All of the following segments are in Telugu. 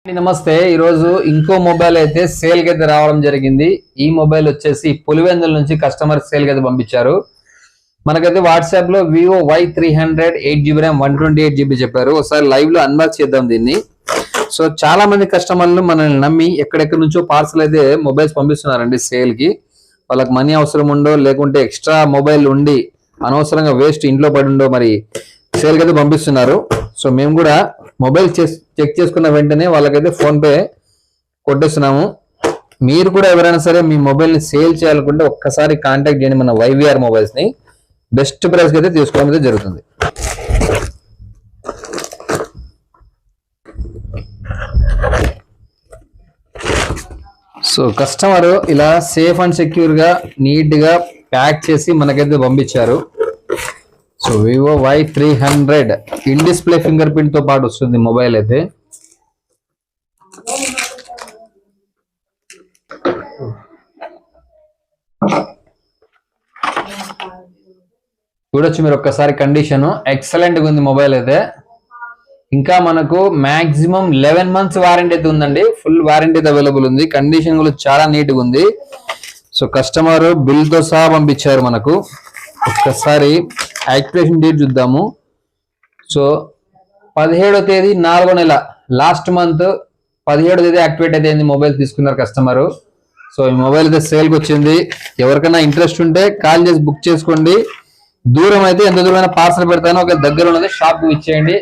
నమస్తే ఈ రోజు ఇంకో మొబైల్ అయితే సేల్ కి అయితే రావడం జరిగింది. ఈ మొబైల్ వచ్చేసి పులివెందుల నుంచి కస్టమర్ సేల్ కి అయితే పంపించారు. మనకైతే వాట్సాప్ లో Vivo Y300 8GB RAM 128GB చెప్పారు. ఒకసారి లైవ్ లో అన్బాక్స్ చేద్దాం దీన్ని. సో చాలా మంది కస్టమర్లు మనల్ని నమ్మి ఎక్కడెక్కడి నుంచో పార్సల్ అయితే మొబైల్స్ పంపిస్తున్నారండి సేల్ కి. వాళ్ళకి మనీ అవసరం ఉండో లేకుంటే ఎక్స్ట్రా మొబైల్ ఉండి అనవసరంగా వేస్ట్ ఇంట్లో పడి ఉండో మరి సేల్ కి అయితే పంపిస్తున్నారు. సో మేము కూడా మొబైల్ చెక్ చేసుకున్న వెంటనే వాళ్ళకైతే ఫోన్ పే కొట్టేస్తున్నాము. మీరు కూడా ఎవరైనా సరే మీ మొబైల్ ని సేల్ చేయాలనుకుంటే ఒక్కసారి కాంటాక్ట్ చేయండి మన YVR మొబైల్స్ ని. బెస్ట్ ప్రైస్ కి అయితే తీసుకోవడం అయితే జరుగుతుంది. సో కస్టమర్ ఇలా సేఫ్ అండ్ సెక్యూర్ గా నీట్ గా ప్యాక్ చేసి మనకైతే పంపించారు. So Vivo Y300 in display finger print తో పాటు వస్తుంది మొబైల్ అయితే. చూడొచ్చు మీరు ఒక్కసారి కండిషన్ ఎక్సలెంట్ గా ఉంది మొబైల్ అయితే. ఇంకా మనకు మాక్సిమం 11 months వారంటీ అయితే ఉందండి. ఫుల్ వారంటీ అయితే అవైలబుల్ ఉంది. కండిషన్ కూడా చాలా నీట్ గా ఉంది. సో కస్టమర్ బిల్ తో సహా పంపించారు మనకు. ఒక్కసారి యాక్టివేషన్ డేట్ చూద్దాము. సో 17వ తేదీ 4వ నెల లాస్ట్ మంత్ 17వ తేదీ యాక్టివేట్ అయితే మొబైల్ తీసుకున్నారు కస్టమర్. సో ఈ మొబైల్ అయితే సేల్కి వచ్చింది. ఎవరికైనా ఇంట్రెస్ట్ ఉంటే కాల్ చేసి బుక్ చేసుకోండి. దూరం అయితే ఎంత దూరమైనా పార్సల్ పెడతాను. ఒక దగ్గర ఉన్నది షాప్ కు ఇచ్చేయండి.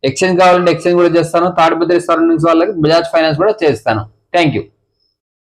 ఎక్స్చేంజ్ కావాలంటే ఎక్స్చేంజ్ కూడా చేస్తాను. తాడిపత్రి సరౌండింగ్స్ వాళ్ళకి బజాజ్ ఫైనాన్స్ కూడా చేస్తాను. Thank you.